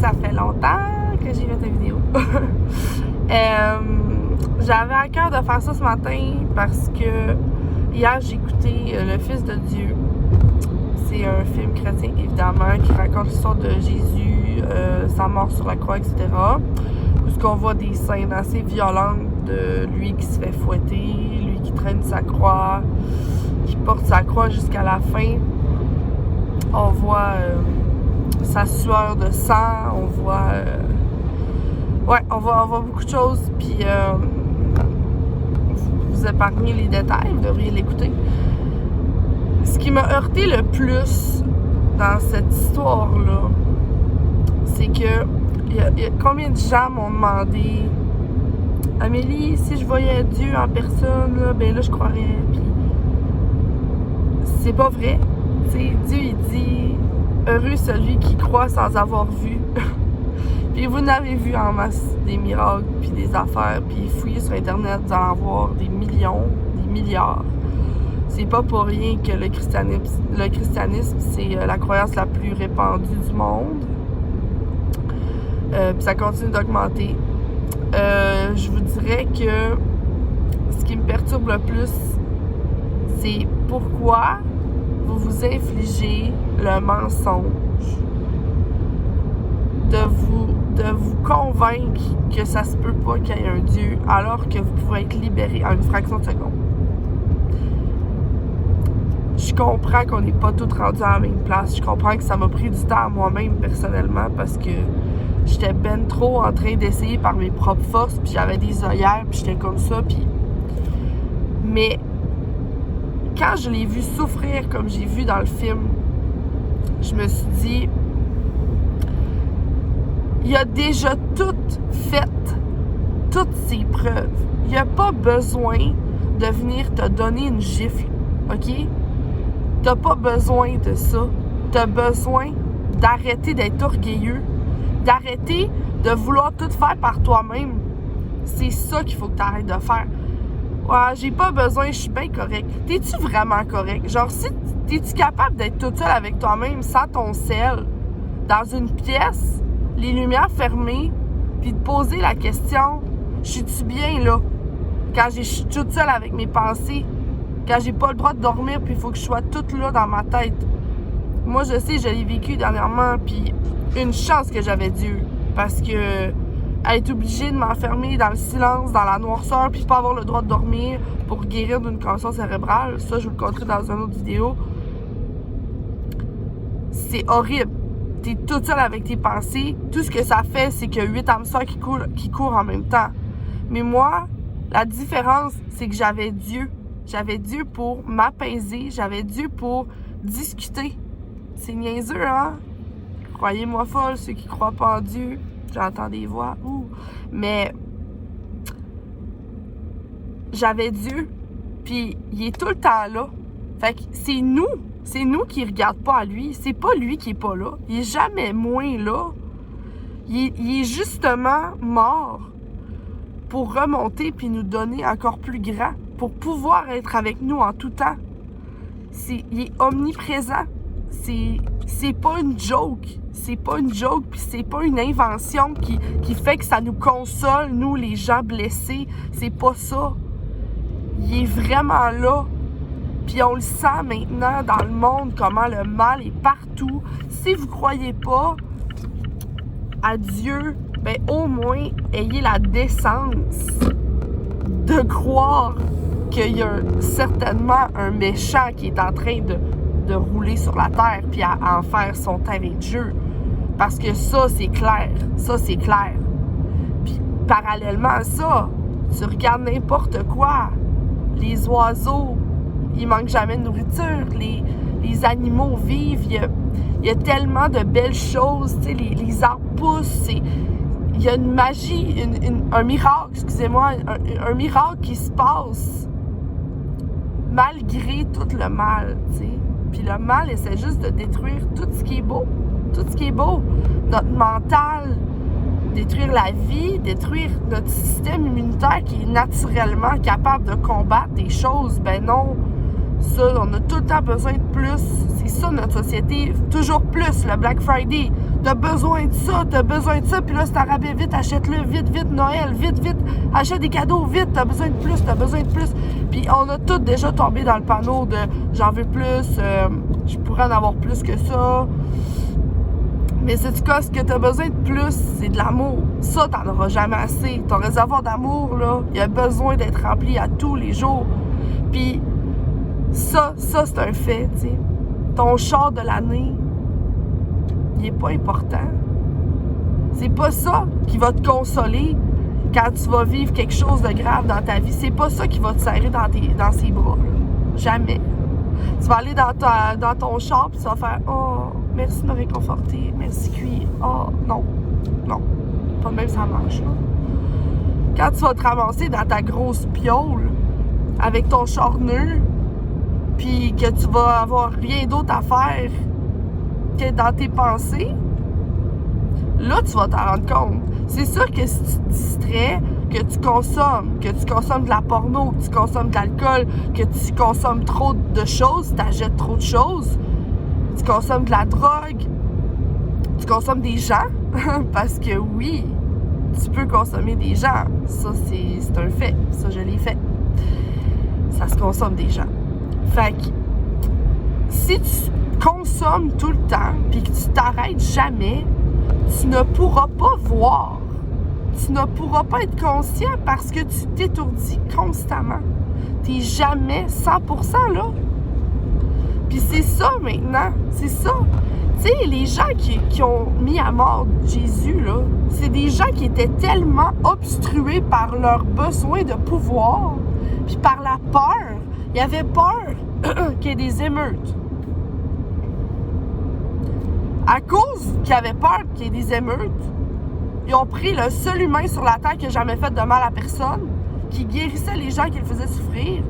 ça fait longtemps que j'ai fait une vidéo. J'avais à cœur de faire ça ce matin parce que hier j'ai écouté Le Fils de Dieu. C'est un film chrétien évidemment qui raconte l'histoire de Jésus, sa mort sur la croix, etc. Où ce qu'on voit des scènes assez violentes de lui qui se fait fouetter, lui qui traîne sa croix, qui porte sa croix jusqu'à la fin. On voit sa sueur de sang, on voit on voit beaucoup de choses, puis vous épargnez les détails, vous devriez l'écouter. Ce qui m'a heurté le plus dans cette histoire-là, c'est que il y a combien de gens m'ont demandé « Amélie, si je voyais Dieu en personne, là, ben là je croirais. » Puis c'est pas vrai. T'sais, Dieu il dit « Heureux celui qui croit sans avoir vu. » Puis vous n'avez vu en masse des miracles, puis des affaires, puis fouillez sur Internet, vous allez en voir des millions, des milliards. C'est pas pour rien que le christianisme c'est la croyance la plus répandue du monde. Puis ça continue d'augmenter. Je vous dirais que ce qui me perturbe le plus, c'est pourquoi vous vous infligez le mensonge de vous convaincre que ça se peut pas qu'il y ait un Dieu alors que vous pouvez être libéré en une fraction de seconde. Je comprends qu'on n'est pas tous rendus à la même place. Je comprends que ça m'a pris du temps à moi-même personnellement parce que j'étais ben trop en train d'essayer par mes propres forces, puis j'avais des œillères, puis j'étais comme ça, puis... Mais quand je l'ai vu souffrir comme j'ai vu dans le film, je me suis dit, il a déjà tout fait, toutes ses preuves. Il n'y a pas besoin de venir te donner une gifle, OK? T'as pas besoin de ça. T'as besoin d'arrêter d'être orgueilleux, d'arrêter de vouloir tout faire par toi-même. C'est ça qu'il faut que t'arrêtes de faire. Ouais, j'ai pas besoin, je suis bien correct. T'es-tu vraiment correct? Genre, si t'es-tu capable d'être toute seule avec toi-même, sans ton sel, dans une pièce, les lumières fermées, puis de poser la question, je suis-tu bien là? Quand je suis toute seule avec mes pensées, quand j'ai pas le droit de dormir, puis il faut que je sois toute là dans ma tête. Moi, je sais, je l'ai vécu dernièrement, puis une chance que j'avais Dieu, parce que être obligée de m'enfermer dans le silence, dans la noirceur, puis pas avoir le droit de dormir pour guérir d'une commotion cérébrale, ça, je vous le conterai dans une autre vidéo. C'est horrible. T'es toute seule avec tes pensées. Tout ce que ça fait, c'est qu'il y a 8 hamsters qui courent en même temps. Mais moi, la différence, c'est que j'avais Dieu. J'avais Dieu pour m'apaiser. J'avais Dieu pour discuter. C'est niaiseux, hein? Croyez-moi folle, ceux qui croient pas en Dieu. J'entends des voix. Ouh. Mais j'avais Dieu. Puis il est tout le temps là. Fait que c'est nous qui regarde pas à lui. C'est pas lui qui est pas là. Il est jamais moins là. Il est justement mort pour remonter puis nous donner encore plus grand, pour pouvoir être avec nous en tout temps. Il est omniprésent. C'est pas une joke. C'est pas une joke, puis c'est pas une invention qui fait que ça nous console, nous, les gens blessés. C'est pas ça. Il est vraiment là. Puis on le sent maintenant dans le monde, comment le mal est partout. Si vous croyez pas à Dieu, ben au moins, ayez la décence de croire qu'il y a certainement un méchant qui est en train de rouler sur la terre puis à en faire son terrain de jeu. Parce que ça, c'est clair. Ça, c'est clair. Puis parallèlement à ça, tu regardes n'importe quoi. Les oiseaux, il manque jamais de nourriture. Les animaux vivent. Il y a tellement de belles choses. Tu sais, les arbres poussent. Il y a une magie, un miracle, excusez-moi, un miracle qui se passe malgré tout le mal, tu sais. Puis le mal essaie juste de détruire tout ce qui est beau. Tout ce qui est beau. Notre mental, détruire la vie, détruire notre système immunitaire qui est naturellement capable de combattre des choses. Ben non, ça, on a tout le temps besoin de plus. C'est ça notre société. Toujours plus, le Black Friday. T'as besoin de ça, puis là, c'est un rabais, vite, achète-le, vite, Noël, vite, achète des cadeaux, vite, t'as besoin de plus. Puis on a tous déjà tombé dans le panneau de « j'en veux plus, je pourrais en avoir plus que ça ». Mais c'est quoi, ce que t'as besoin de plus, c'est de l'amour. Ça, t'en auras jamais assez. Ton réservoir d'amour, là, il a besoin d'être rempli à tous les jours. Puis ça, c'est un fait, tu sais. Ton char de l'année, il est pas important. C'est pas ça qui va te consoler quand tu vas vivre quelque chose de grave dans ta vie. C'est pas ça qui va te serrer dans ses bras. Là. Jamais. Tu vas aller dans ton char et tu vas faire « Oh, merci de me réconforter. Merci, cuir. Oh, non. Pas de même, ça marche. Là. » Quand tu vas te ramasser dans ta grosse piole avec ton char neuf, puis que tu vas avoir rien d'autre à faire que dans tes pensées, là, tu vas t'en rendre compte. C'est sûr que si tu te distrais, que tu consommes de la porno, que tu consommes de l'alcool, que tu consommes trop de choses, tu achètes trop de choses, tu consommes de la drogue, tu consommes des gens, parce que oui, tu peux consommer des gens. Ça, c'est un fait. Ça, je l'ai fait. Ça se consomme des gens. Fait que, si tu consommes tout le temps, puis que tu t'arrêtes jamais, tu ne pourras pas voir. Tu ne pourras pas être conscient parce que tu t'étourdis constamment. Tu n'es jamais 100% là. Puis c'est ça maintenant. C'est ça. Tu sais, les gens qui ont mis à mort Jésus, là, c'est des gens qui étaient tellement obstrués par leur besoin de pouvoir, puis par la peur. Il y avait peur qu'il y ait des émeutes. À cause qu'ils avaient peur qu'il y ait des émeutes, ils ont pris le seul humain sur la terre qui n'a jamais fait de mal à personne, qui guérissait les gens qui le faisaient souffrir,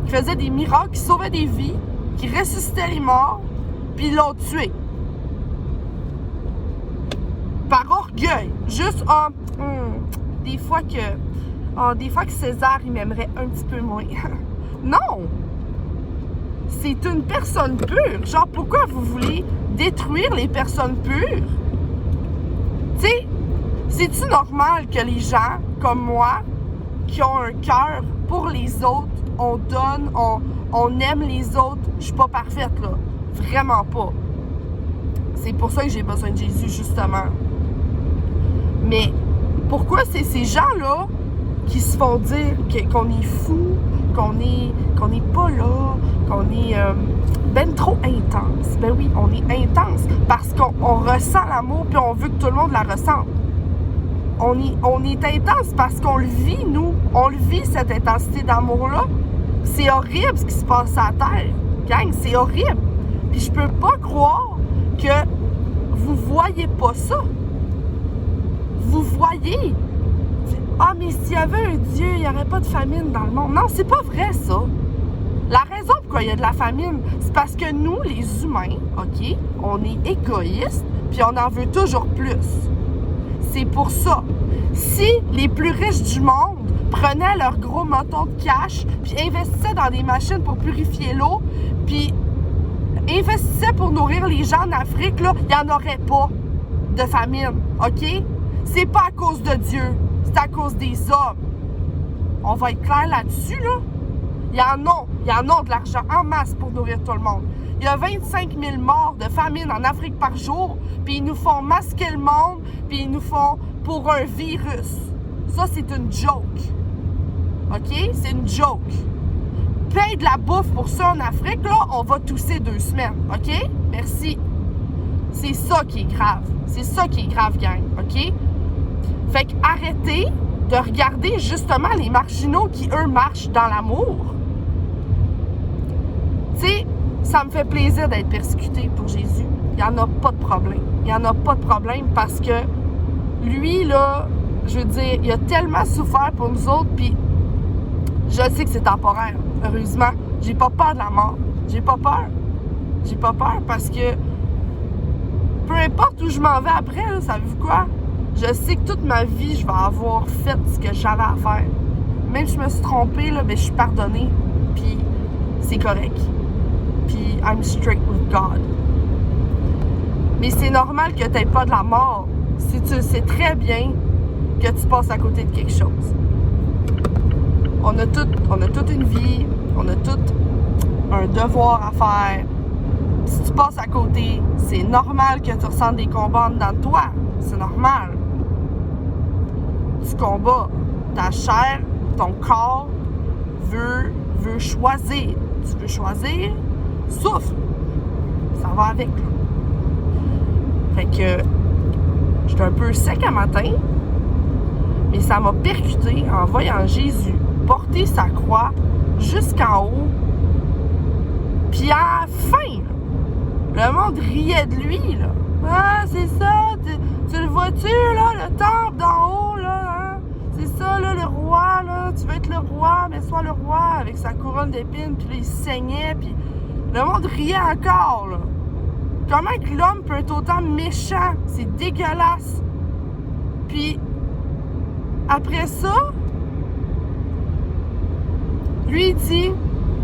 qui faisait des miracles, qui sauvait des vies, qui ressuscitait les morts, puis ils l'ont tué. Par orgueil. Juste, des fois que César, il m'aimerait un petit peu moins. Non! C'est une personne pure. Genre, pourquoi vous voulez détruire les personnes pures? Tu sais, c'est-tu normal que les gens, comme moi, qui ont un cœur pour les autres, on donne, on aime les autres? Je suis pas parfaite, là. Vraiment pas. C'est pour ça que j'ai besoin de Jésus, justement. Mais pourquoi c'est ces gens-là qui se font dire qu'on est fou, qu'on est pas là, qu'on est ben trop intense? Ben oui, on est intense parce qu'on ressent l'amour puis on veut que tout le monde la ressente. On est intense parce qu'on le vit, nous. On le vit, cette intensité d'amour-là. C'est horrible ce qui se passe à la Terre. Gang, c'est horrible. Puis je peux pas croire que vous voyez pas ça. Vous voyez. Ah, mais s'il y avait un Dieu, il n'y aurait pas de famine dans le monde. Non, c'est pas vrai, ça. La raison pourquoi il y a de la famine, c'est parce que nous, les humains, OK, on est égoïstes, puis on en veut toujours plus. C'est pour ça. Si les plus riches du monde prenaient leur gros moton de cash, puis investissaient dans des machines pour purifier l'eau, puis investissaient pour nourrir les gens en Afrique, là, il n'y en aurait pas de famine, OK? C'est pas à cause de Dieu, c'est à cause des hommes. On va être clair là-dessus, là. Il y en a de l'argent en masse pour nourrir tout le monde. Il y a 25 000 morts de famine en Afrique par jour, puis ils nous font masquer le monde, puis ils nous font pour un virus. Ça, c'est une joke. OK? C'est une joke. Paye de la bouffe pour ça en Afrique, là, on va tousser 2 semaines. OK? Merci. C'est ça qui est grave. C'est ça qui est grave, gang. OK? Fait que arrêtez de regarder justement les marginaux qui, eux, marchent dans l'amour. Tu sais, ça me fait plaisir d'être persécuté pour Jésus. Il n'y en a pas de problème. Il n'y en a pas de problème parce que lui, là, je veux dire, il a tellement souffert pour nous autres, puis je sais que c'est temporaire, heureusement. J'ai pas peur de la mort. J'ai pas peur. J'ai pas peur parce que peu importe où je m'en vais après, là, savez-vous quoi? Je sais que toute ma vie, je vais avoir fait ce que j'avais à faire. Même si je me suis trompée, là, ben, je suis pardonnée. Puis c'est correct. Puis I'm straight with God. Mais c'est normal que tu n'aies pas de la mort si tu sais très bien que tu passes à côté de quelque chose. On a toute une vie, on a tout un devoir à faire. Si tu passes à côté, c'est normal que tu ressentes des combats dans toi. C'est normal. Tu combats. Ta chair, ton corps veut choisir. Tu veux choisir, souffle. Ça va avec. Fait que j'étais un peu sec un matin, mais ça m'a percuté en voyant Jésus porter sa croix jusqu'en haut. Puis à la fin, le monde riait de lui, là. Ah, c'est ça, tu le vois-tu, là, le temple d'en haut, là, hein? C'est ça, là, le roi, là, tu veux être le roi, mais sois le roi, avec sa couronne d'épines, puis là, il saignait, puis le monde riait encore, là. Comment que l'homme peut être autant méchant? C'est dégueulasse. Puis, après ça, lui, il dit,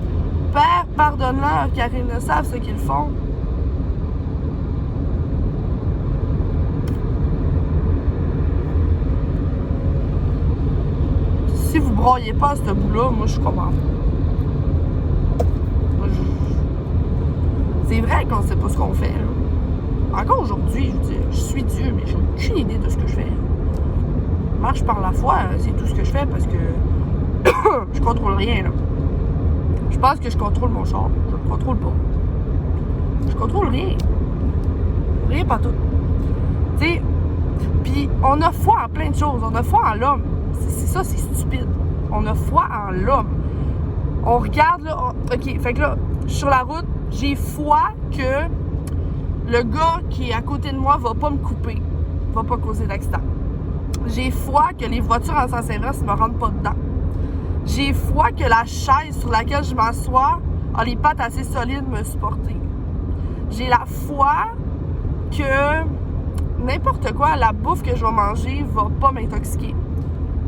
« Père, pardonne-leur, car ils ne savent ce qu'ils font. » Si vous broyez pas à ce bout-là, moi, je comprends. C'est vrai qu'on sait pas ce qu'on fait, là. Encore aujourd'hui, je veux dire, je suis Dieu, mais j'ai aucune idée de ce que je fais. Marche par la foi, c'est tout ce que je fais parce que je contrôle rien, là. Je pense que je contrôle mon char. Je le contrôle pas. Je contrôle rien. Rien pas tout. Tu sais, puis on a foi en plein de choses. On a foi en l'homme. C'est ça, c'est stupide. On a foi en l'homme. On regarde, là... OK, fait que là, je suis sur la route, j'ai foi que le gars qui est à côté de moi va pas me couper. Va pas causer d'accident. J'ai foi que les voitures en sens inverse ne me rentrent pas dedans. J'ai foi que la chaise sur laquelle je m'assois a les pattes assez solides pour me supporter. J'ai la foi que n'importe quoi, la bouffe que je vais manger va pas m'intoxiquer.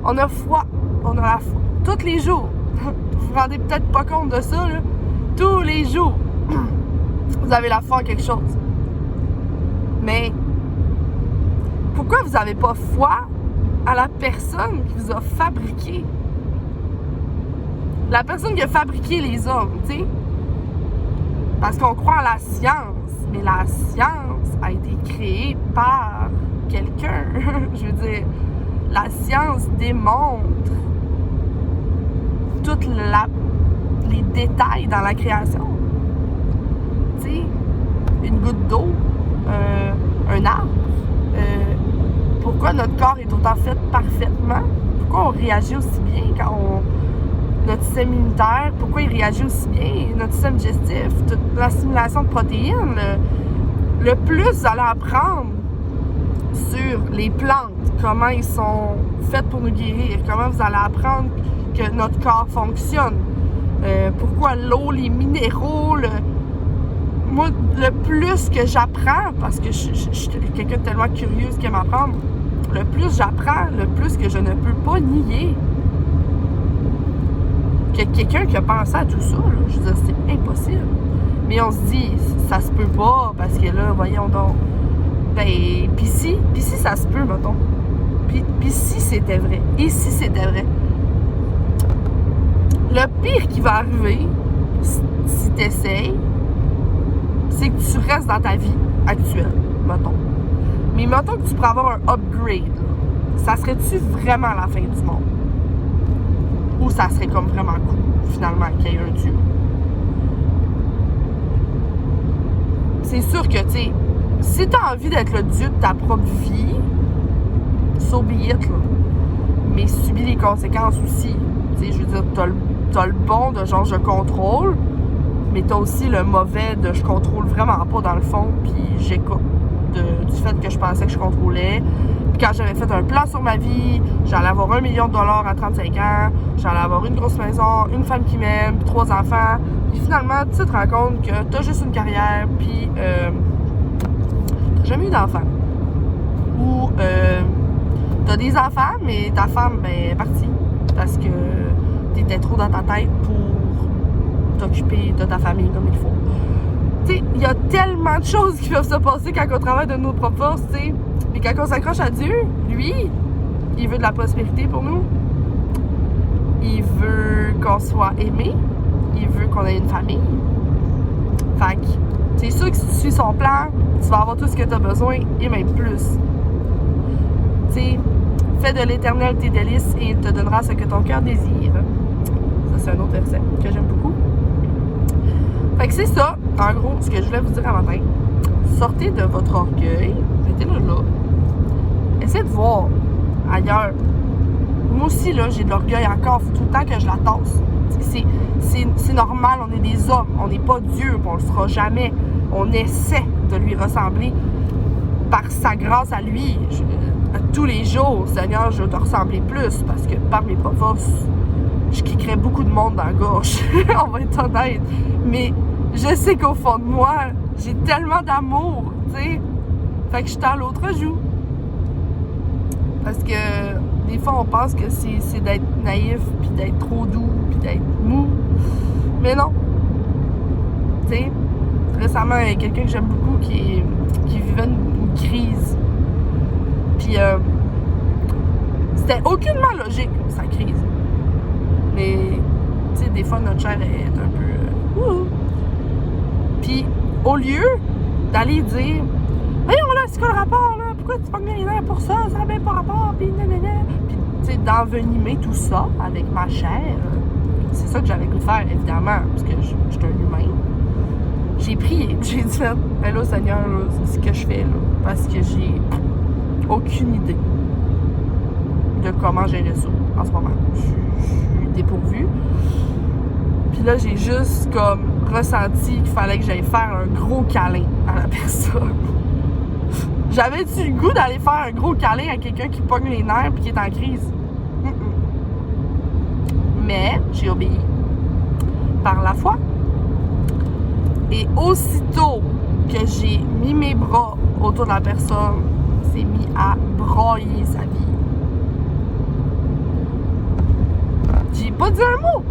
On a foi. On a la foi. Tous les jours. Vous vous rendez peut-être pas compte de ça, là. Tous les jours. Vous avez la foi en quelque chose. Mais pourquoi vous n'avez pas foi à la personne qui vous a fabriqué? La personne qui a fabriqué les hommes, tu sais? Parce qu'on croit en la science, mais la science a été créée par quelqu'un. Je veux dire, la science démontre tous les détails dans la création. Tu sais, une goutte d'eau, un arbre. Pourquoi notre corps est autant fait parfaitement? Pourquoi on réagit aussi bien quand notre système immunitaire, pourquoi il réagit aussi bien? Notre système digestif, toute l'assimilation de protéines. Le plus vous allez apprendre sur les plantes, comment ils sont faites pour nous guérir, comment vous allez apprendre que notre corps fonctionne, pourquoi l'eau, les minéraux, moi, le plus que j'apprends, parce que je suis quelqu'un de tellement curieuse qui aime apprendre, le plus j'apprends, le plus que je ne peux pas nier que quelqu'un qui a pensé à tout ça, là, je veux dire, c'est impossible. Mais on se dit, ça se peut pas, parce que là, voyons donc, ben, pis si ça se peut, mettons. Pis si c'était vrai, et si c'était vrai. Le pire qui va arriver, si t'essayes, c'est que tu restes dans ta vie actuelle, mettons. Mais mettons que tu pourrais avoir un upgrade, là. Ça serait-tu vraiment la fin du monde? Ou ça serait comme vraiment cool, finalement, qu'il y ait un Dieu? C'est sûr que, tu sais, si t'as envie d'être le Dieu de ta propre vie, so be it, là. Mais subis les conséquences aussi. Tu sais, je veux dire, t'as le bon de genre je contrôle, mais t'as aussi le mauvais de je contrôle vraiment pas dans le fond, puis j'écoute du fait que je pensais que je contrôlais. Puis quand j'avais fait un plan sur ma vie, j'allais avoir $1 million à 35 ans, j'allais avoir une grosse maison, une femme qui m'aime, puis 3 enfants. Puis finalement, tu te rends compte que t'as juste une carrière, puis t'as jamais eu d'enfant. Ou t'as des enfants, mais ta femme ben, est partie. Parce que t'étais trop dans ta tête pour t'occuper de ta famille comme il faut. Tu sais, il y a tellement de choses qui peuvent se passer quand on travaille de nos propres forces, tu sais. Mais quand on s'accroche à Dieu, lui, il veut de la prospérité pour nous. Il veut qu'on soit aimé. Il veut qu'on ait une famille. Fait que, c'est sûr que si tu suis son plan, tu vas avoir tout ce que tu as besoin et même plus. Tu sais, fais de l'Éternel tes délices et il te donnera ce que ton cœur désire. Ça, c'est un autre verset que j'aime beaucoup. Fait que c'est ça, en gros, ce que je voulais vous dire un matin. Sortez de votre orgueil, mettez-le là. Essayez de voir ailleurs. Moi aussi, là, j'ai de l'orgueil encore, faut tout le temps que je la tasse. C'est normal, on est des hommes, on n'est pas Dieu, on le sera jamais. On essaie de lui ressembler par sa grâce à lui. Tous les jours, Seigneur, je veux te ressembler plus, parce que par mes pas forces, je kickerais beaucoup de monde dans la gorge. On va être honnête. Mais je sais qu'au fond de moi, j'ai tellement d'amour, tu sais. Fait que je tends l'autre joue. Parce que des fois, on pense que c'est d'être naïf, puis d'être trop doux, puis d'être mou. Mais non. Tu sais, récemment, il y a quelqu'un que j'aime beaucoup qui vivait une crise. Puis, c'était aucunement logique, sa crise. Mais, tu sais, des fois, notre chair est un peu... Puis, au lieu d'aller dire « Voyons là, c'est quoi le rapport, là? Pourquoi tu pognes les nerfs pour ça? Ça n'a même pas rapport, puis nanana. » Puis, tu sais, d'envenimer tout ça avec ma chair, c'est ça que j'avais goût de faire, évidemment, parce que je suis un humain. J'ai prié, j'ai dit « Ben là, Seigneur, là, c'est ce que je fais, là, parce que j'ai aucune idée de comment gérer ça en ce moment. Je suis dépourvue. Puis là, j'ai juste comme ressenti qu'il fallait que j'aille faire un gros câlin à la personne. J'avais-tu le goût d'aller faire un gros câlin à quelqu'un qui pogne les nerfs et qui est en crise? Mais j'ai obéi par la foi. Et aussitôt que j'ai mis mes bras autour de la personne, s'est mis à brailler sa vie. J'ai pas dit un mot.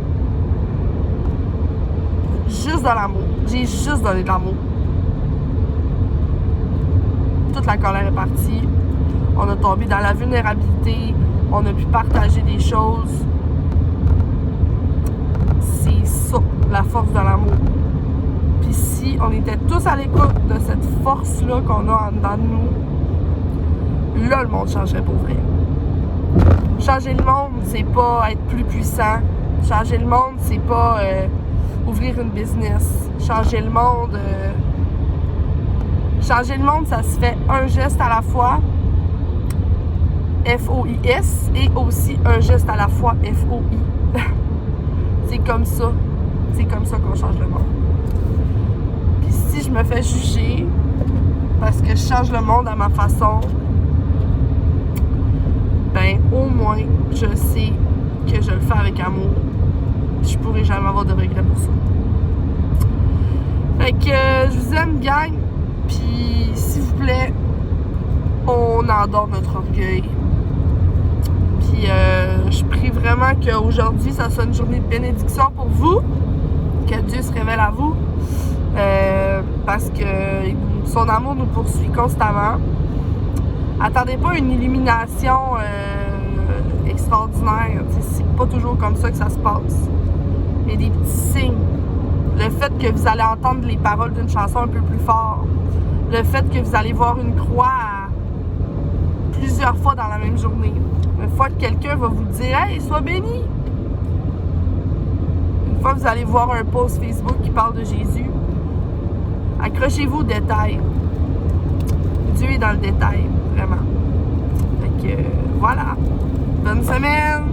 Juste de l'amour. J'ai juste donné de l'amour. Toute la colère est partie. On a tombé dans la vulnérabilité. On a pu partager des choses. C'est ça, la force de l'amour. Puis si on était tous à l'écoute de cette force-là qu'on a en dedans de nous, là, le monde changerait pour vrai. Changer le monde, c'est pas être plus puissant. Changer le monde, c'est pas ouvrir une business. Changer le monde, ça se fait un geste à la fois, F-O-I-S, et aussi un geste à la fois, F-O-I. C'est comme ça. C'est comme ça qu'on change le monde. Puis si je me fais juger parce que je change le monde à ma façon, ben au moins je sais que je le fais avec amour. Je pourrais jamais avoir de regrets pour ça. Fait que je vous aime, gang. Puis s'il vous plaît, on endort notre orgueil. Puis je prie vraiment qu'aujourd'hui ça soit une journée de bénédiction pour vous, que Dieu se révèle à vous, parce que son amour nous poursuit constamment. Attendez pas une illumination extraordinaire. C'est pas toujours comme ça que ça se passe. Il y a des petits signes. Le fait que vous allez entendre les paroles d'une chanson un peu plus fort. Le fait que vous allez voir une croix plusieurs fois dans la même journée. Une fois que quelqu'un va vous dire « Hey, sois béni! » Une fois que vous allez voir un post Facebook qui parle de Jésus, accrochez-vous au détail. Dieu est dans le détail, vraiment. Fait que, voilà. Bonne semaine!